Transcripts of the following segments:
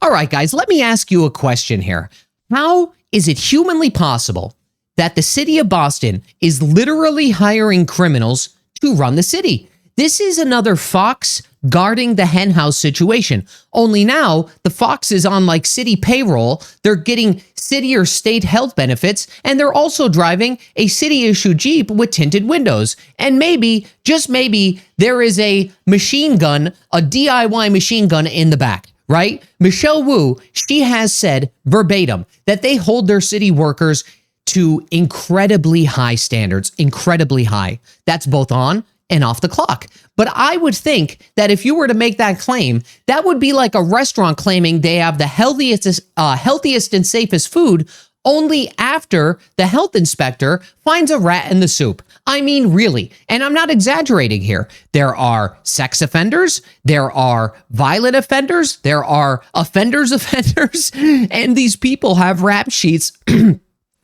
All right, guys, let me ask you a question here. How is it humanly possible that the city of Boston is literally hiring criminals to run the city? This is another fox guarding the henhouse situation. Only now the fox is on like city payroll. They're getting city or state health benefits, and they're also driving a city issued Jeep with tinted windows. And maybe, just maybe, there is a machine gun, a DIY machine gun in the back. Right? Michelle Wu, she has said verbatim that they hold their city workers to incredibly high standards, incredibly high. That's both on and off the clock. But I would think that if you were to make that claim, that would be like a restaurant claiming they have the healthiest and safest food only after the health inspector finds a rat in the soup. I mean, really, and I'm not exaggerating here. There are sex offenders, there are violent offenders, there are offenders, and these people have rap sheets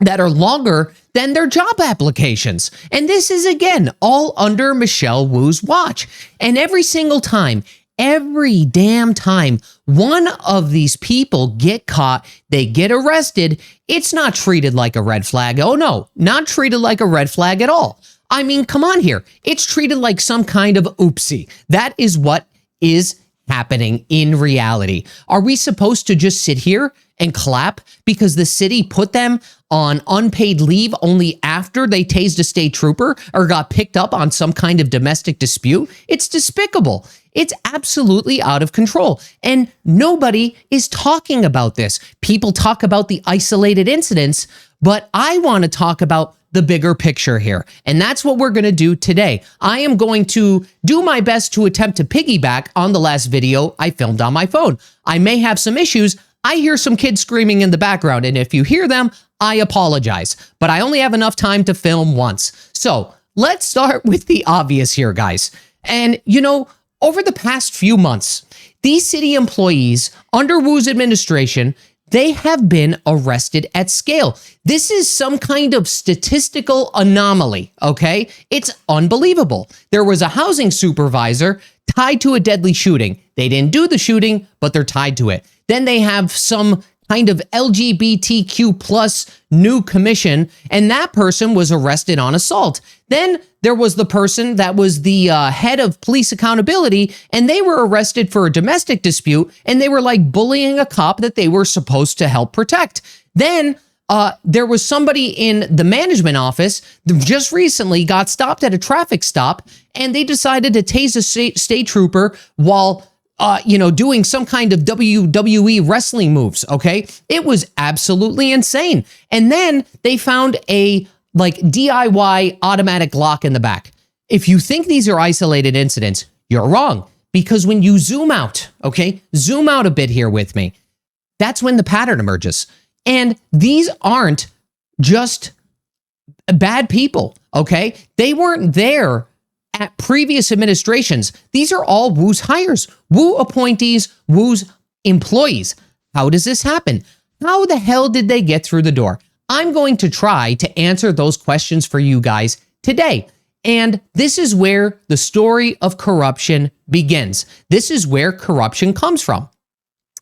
that are longer than their job applications. And this is, again, all under Michelle Wu's watch. And every single time, every damn time one of these people get caught, they get arrested, it's not treated like a red flag. Oh no, not treated like a red flag at all. I mean, come on here. It's treated like some kind of oopsie. That is what is happening in reality. Are we supposed to just sit here and clap because the city put them on unpaid leave only after they tased a state trooper or got picked up on some kind of domestic dispute? It's despicable. It's absolutely out of control. And nobody is talking about this. People talk about the isolated incidents, but I want to talk about the bigger picture here. And that's what we're going to do today. I am going to do my best to attempt to piggyback on the last video I filmed on my phone. I may have some issues. I hear some kids screaming in the background, and if you hear them, I apologize. But I only have enough time to film once. So let's start with the obvious here, guys. And you know, over the past few months, these city employees under Wu's administration, they have been arrested at scale. This is some kind of statistical anomaly, okay? It's unbelievable. There was a housing supervisor tied to a deadly shooting. They didn't do the shooting, but they're tied to it. Then they have some kind of LGBTQ plus new commission, and that person was arrested on assault. Then there was the person that was the head of police accountability, and they were arrested for a domestic dispute, and they were like bullying a cop that they were supposed to help protect. Then there was somebody in the management office that just recently got stopped at a traffic stop, and they decided to tase a state trooper while doing some kind of WWE wrestling moves, okay? It was absolutely insane. And then they found a like DIY automatic lock in the back. If you think these are isolated incidents, you're wrong. Because when you zoom out, okay, zoom out a bit here with me, that's when the pattern emerges. And these aren't just bad people, okay? They weren't there at previous administrations. These are all Wu's hires, Wu appointees, Wu's employees. How does this happen? How the hell did they get through the door? I'm going to try to answer those questions for you guys today. And this is where the story of corruption begins. This is where corruption comes from.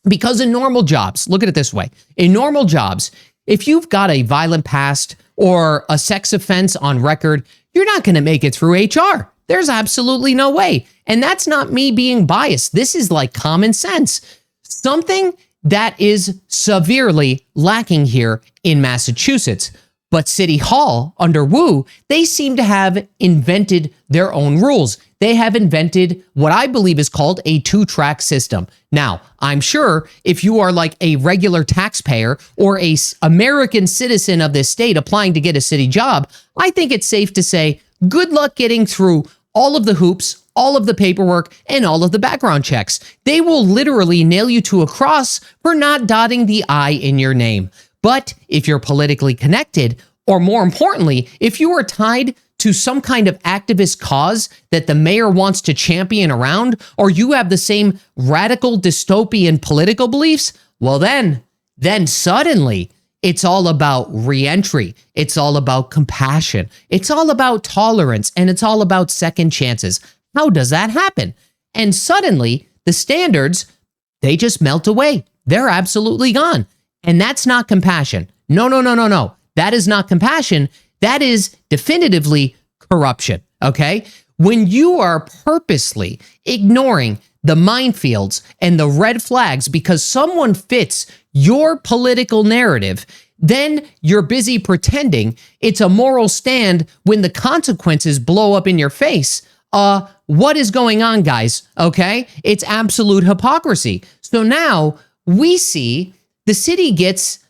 Because in normal jobs, look at it this way. In normal jobs, if you've got a violent past or a sex offense on record, you're not going to make it through HR. There's absolutely no way. And that's not me being biased. This is like common sense. Something that is severely lacking here in Massachusetts. But City Hall under Wu, they seem to have invented their own rules. They have invented what I believe is called a two-track system. Now, I'm sure if you are like a regular taxpayer or a American citizen of this state applying to get a city job, I think it's safe to say, good luck getting through all of the hoops, all of the paperwork, and all of the background checks. They will literally nail you to a cross for not dotting the I in your name. But if you're politically connected, or more importantly, if you are tied to some kind of activist cause that the mayor wants to champion around, or you have the same radical dystopian political beliefs, well then suddenly it's all about reentry. It's all about compassion. It's all about tolerance, and it's all about second chances. How does that happen? And suddenly the standards, they just melt away. they're absolutely gone. And that's not compassion. No, no, no, no, no. That is not compassion. That is definitively corruption, okay? When you are purposely ignoring the minefields and the red flags because someone fits your political narrative, then you're busy pretending it's a moral stand when the consequences blow up in your face. What is going on, guys? Okay? It's absolute hypocrisy. So now we see the city gets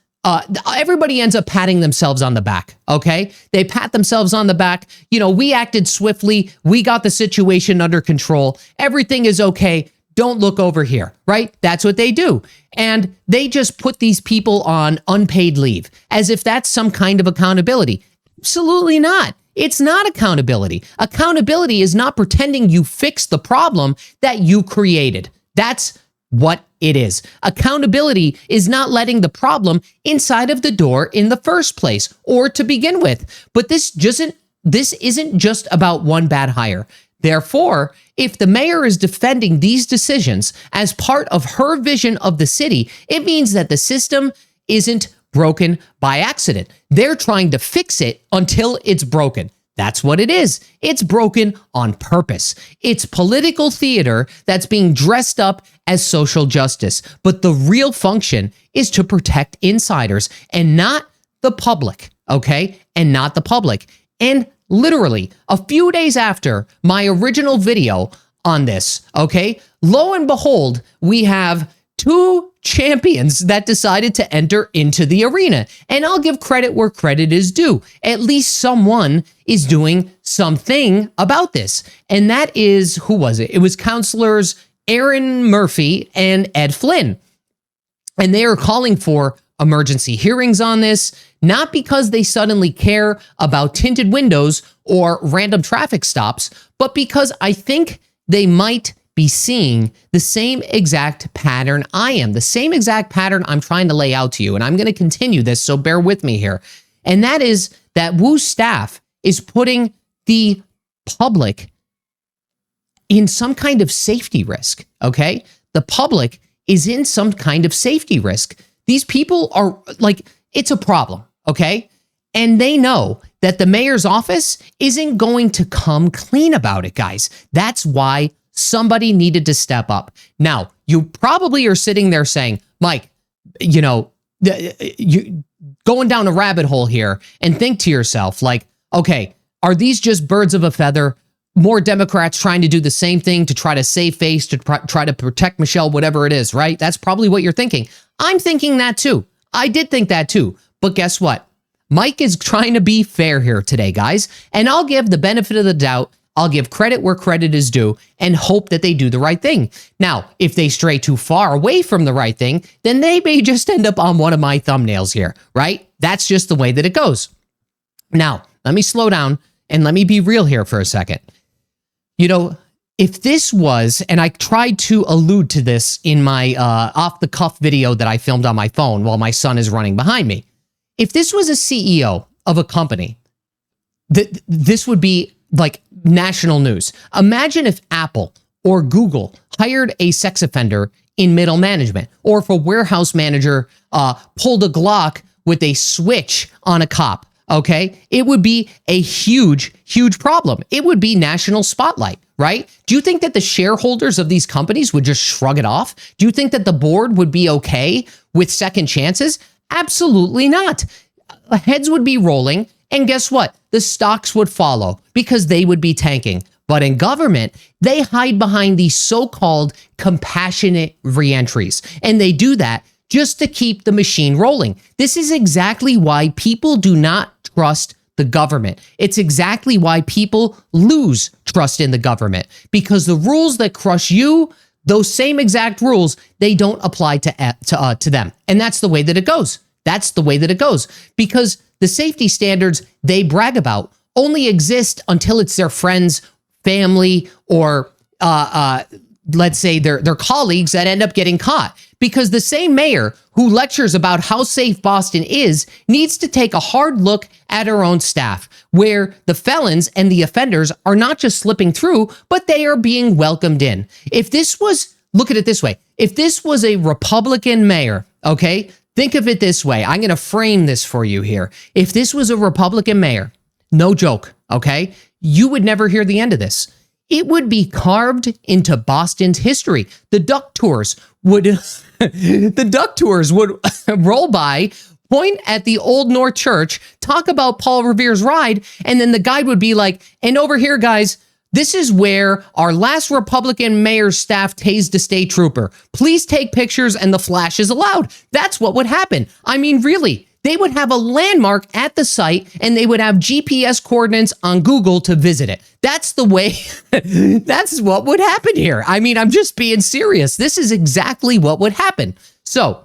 everybody ends up patting themselves on the back, okay? They pat themselves on the back. You know, we acted swiftly. We got the situation under control. Everything is okay. Don't look over here, right? That's what they do. And they just put these people on unpaid leave as if that's some kind of accountability. Absolutely not. It's not accountability. Accountability is not pretending you fixed the problem that you created. That's what it is. Accountability is not letting the problem inside of the door in the first place or to begin with. But this isn't just about one bad hire. Therefore, if the mayor is defending these decisions as part of her vision of the city, it means that the system isn't broken by accident. They're trying to fix it until it's broken. That's what it is. It's broken on purpose. It's political theater that's being dressed up as social justice. But the real function is to protect insiders and not the public, okay? And not the public. And literally a few days after my original video on this, okay, lo and behold, we have two champions that decided to enter into the arena. And I'll give credit where credit is due. At least someone is doing something about this. And that is, who was it? It was counselors Aaron Murphy and Ed Flynn. And they are calling for emergency hearings on this, not because they suddenly care about tinted windows or random traffic stops, but because I think they might be seeing the same exact pattern I am, the same exact pattern I'm trying to lay out to you. And I'm going to continue this, so bear with me here. And that is that Wu's staff is putting the public in some kind of safety risk, okay? The public is in some kind of safety risk. These people are like, it's a problem, okay? And they know that the mayor's office isn't going to come clean about it, guys. That's why somebody needed to step up. Now, you probably are sitting there saying, Mike, you know, you going down a rabbit hole here, and think to yourself, like, okay, are these just birds of a feather? More Democrats trying to do the same thing to try to save face, to try to protect Michelle, whatever it is, right? That's probably what you're thinking. I'm thinking that too. I did think that too. But guess what? Mike is trying to be fair here today, guys. And I'll give the benefit of the doubt. I'll give credit where credit is due and hope that they do the right thing. Now, if they stray too far away from the right thing, then they may just end up on one of my thumbnails here, right? That's just the way that it goes. Now, let me slow down and let me be real here for a second. You know, if this was, and I tried to allude to this in my off-the-cuff video that I filmed on my phone while my son is running behind me. If this was a CEO of a company, this would be like national news. Imagine if Apple or Google hired a sex offender in middle management, or if a warehouse manager pulled a Glock with a switch on a cop, okay? It would be a huge, huge problem. It would be national spotlight, right? Do you think that the shareholders of these companies would just shrug it off? Do you think that the board would be okay with second chances? Absolutely not. Heads would be rolling, and guess what? The stocks would follow because they would be tanking. But in government, they hide behind these so-called compassionate reentries, and they do that just to keep the machine rolling. This is exactly why people do not trust the government. It's exactly why people lose trust in the government, because the rules that crush you, those same exact rules, they don't apply to them. And that's the way that it goes. That's the way that it goes, because the safety standards they brag about only exist until it's their friends, family, or let's say their colleagues that end up getting caught. Because the same mayor who lectures about how safe Boston is needs to take a hard look at her own staff, where the felons and the offenders are not just slipping through, but they are being welcomed in. If this was, look at it this way, if this was a Republican mayor, okay, think of it this way. I'm going to frame this for you here. If this was a Republican mayor, no joke, okay, you would never hear the end of this. It would be carved into Boston's history. The duck tours would roll by, point at the Old North Church, talk about Paul Revere's ride, and then the guide would be like, and over here, guys, this is where our last Republican mayor's staff tased a state trooper. Please take pictures and the flash is allowed. That's what would happen. I mean, really, they would have a landmark at the site and they would have GPS coordinates on Google to visit it. That's the way, that's what would happen here. I mean, I'm just being serious. This is exactly what would happen. So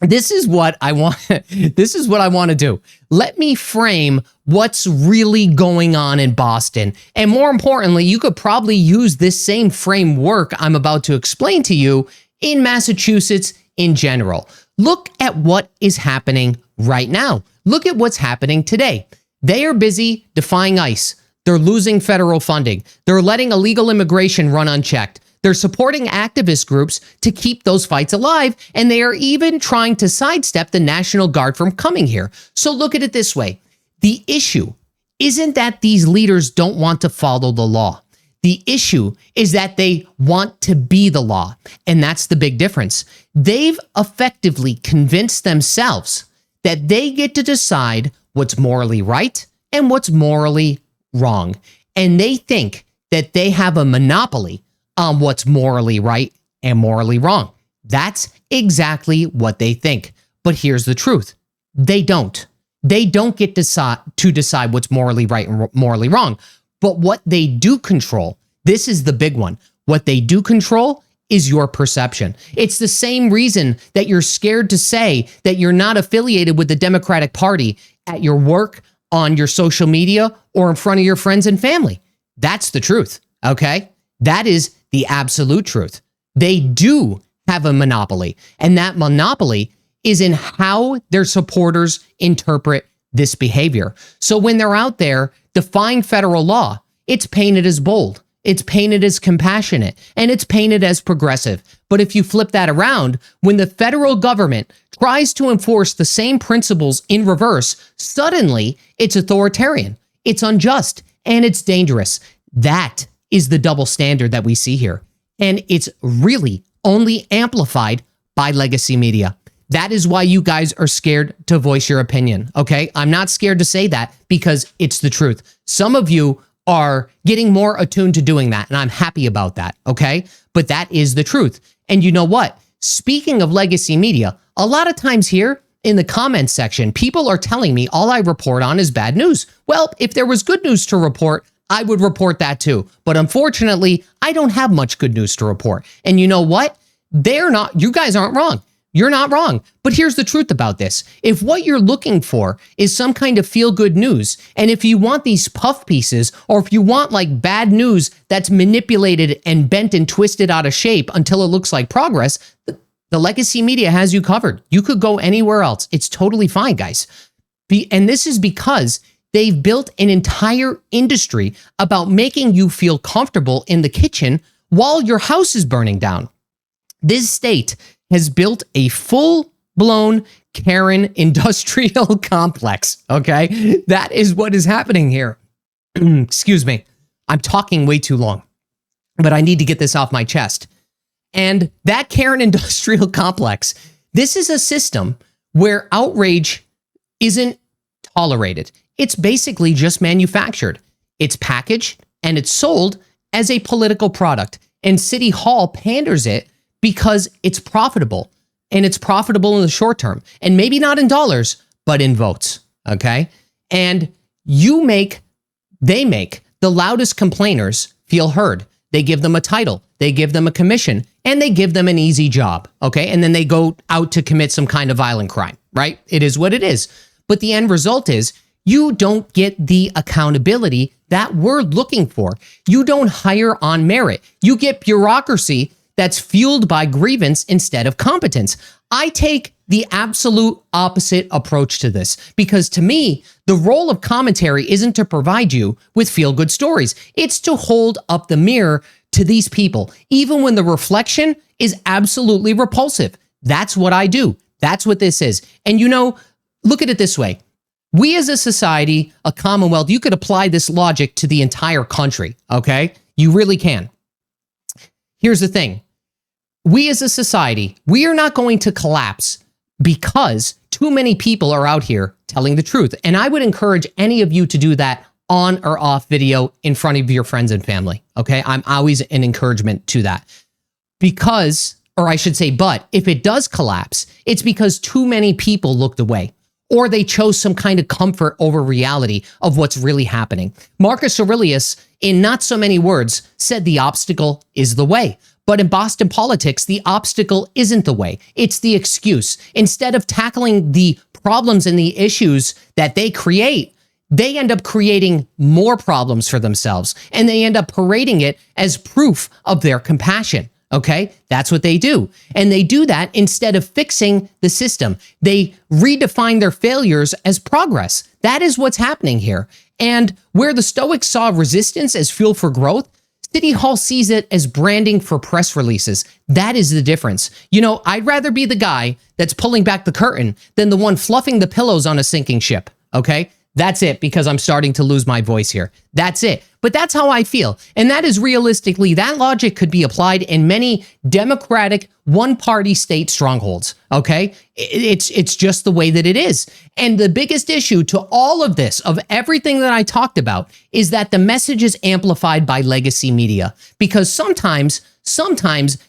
this is what I want. This is what I want to do. Let me frame what's really going on in Boston. And more importantly, you could probably use this same framework I'm about to explain to you in Massachusetts in general. Look at what is happening right now. Look at what's happening today. They are busy defying ICE. They're losing federal funding. They're letting illegal immigration run unchecked. They're supporting activist groups to keep those fights alive, and they are even trying to sidestep the National Guard from coming here. So look at it this way. The issue isn't that these leaders don't want to follow the law. The issue is that they want to be the law, and that's the big difference. They've effectively convinced themselves that they get to decide what's morally right and what's morally wrong, and they think that they have a monopoly on what's morally right and morally wrong. That's exactly what they think. But here's the truth. They don't. They don't get to decide what's morally right and morally wrong. But what they do control, this is the big one. What they do control is your perception. It's the same reason that you're scared to say that you're not affiliated with the Democratic Party at your work, on your social media, or in front of your friends and family. That's the truth, okay? That is the absolute truth. They do have a monopoly, and that monopoly is in how their supporters interpret this behavior. So when they're out there defying federal law, it's painted as bold, it's painted as compassionate, and it's painted as progressive. But if you flip that around, when the federal government tries to enforce the same principles in reverse, suddenly it's authoritarian, it's unjust, and it's dangerous. That is the double standard that we see here. And it's really only amplified by legacy media. That is why you guys are scared to voice your opinion, okay? I'm not scared to say that because it's the truth. Some of you are getting more attuned to doing that, and I'm happy about that, okay? But that is the truth. And you know what? Speaking of legacy media, a lot of times here in the comments section, people are telling me all I report on is bad news. Well, if there was good news to report, I would report that too. But unfortunately, I don't have much good news to report. And you know what? You guys aren't wrong. You're not wrong. But here's the truth about this. If what you're looking for is some kind of feel-good news, and if you want these puff pieces, or if you want like bad news that's manipulated and bent and twisted out of shape until it looks like progress, the legacy media has you covered. You could go anywhere else. It's totally fine, guys. And this is because they've built an entire industry about making you feel comfortable in the kitchen while your house is burning down. This state has built a full-blown Karen industrial complex, okay? That is what is happening here. Excuse me. I'm talking way too long, but I need to get this off my chest. And that Karen industrial complex, this is a system where outrage isn't tolerated. It's basically just manufactured. It's packaged and it's sold as a political product. And City Hall panders it because it's profitable, and it's profitable in the short term, and maybe not in dollars, but in votes, okay? And they make the loudest complainers feel heard. They give them a title, they give them a commission, and they give them an easy job, okay? And then they go out to commit some kind of violent crime, right? It is what it is. But the end result is you don't get the accountability that we're looking for. You don't hire on merit. You get bureaucracy that's fueled by grievance instead of competence. I take the absolute opposite approach to this because to me, the role of commentary isn't to provide you with feel-good stories. It's to hold up the mirror to these people, even when the reflection is absolutely repulsive. That's what I do. That's what this is. And look at it this way. We as a society, a commonwealth, you could apply this logic to the entire country, okay? You really can. Here's the thing. We as a society, we are not going to collapse because too many people are out here telling the truth. And I would encourage any of you to do that on or off video in front of your friends and family, okay? I'm always an encouragement to that. Because, or I should say, but if it does collapse, it's because too many people looked away, or they chose some kind of comfort over reality of what's really happening. Marcus Aurelius, in not so many words, said the obstacle is the way. But in Boston politics, the obstacle isn't the way. It's the excuse. Instead of tackling the problems and the issues that they create, they end up creating more problems for themselves, and they end up parading it as proof of their compassion. Okay, that's what they do. And they do that instead of fixing the system. They redefine their failures as progress. That is what's happening here. And where the Stoics saw resistance as fuel for growth, City Hall sees it as branding for press releases. That is the difference. I'd rather be the guy that's pulling back the curtain than the one fluffing the pillows on a sinking ship. Okay? That's it, because I'm starting to lose my voice here. That's it. But that's how I feel. And that is realistically, that logic could be applied in many democratic one-party state strongholds, okay? It's just the way that it is. And the biggest issue to all of this, of everything that I talked about, is that the message is amplified by legacy media. Because sometimes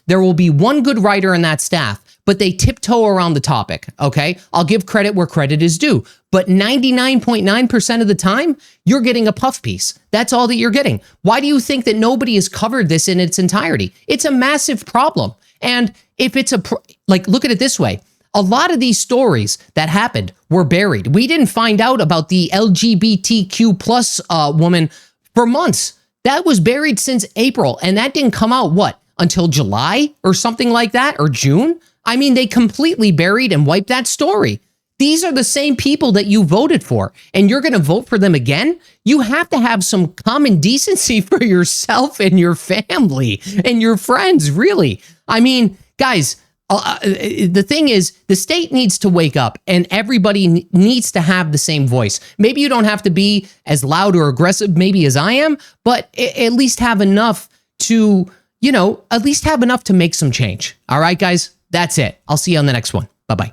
there will be one good writer in that staff, but they tiptoe around the topic, okay? I'll give credit where credit is due. But 99.9% of the time, you're getting a puff piece. That's all that you're getting. Why do you think that nobody has covered this in its entirety? It's a massive problem. And if it's look at it this way. A lot of these stories that happened were buried. We didn't find out about the LGBTQ plus woman for months. That was buried since April, and that didn't come out, until July or something like that, or June? I mean, they completely buried and wiped that story. These are the same people that you voted for, and you're going to vote for them again? You have to have some common decency for yourself and your family and your friends, really. I mean, guys, the thing is, the state needs to wake up, and everybody needs to have the same voice. Maybe you don't have to be as loud or aggressive maybe as I am, but at least have enough to, at least have enough to make some change. All right, guys, that's it. I'll see you on the next one. Bye-bye.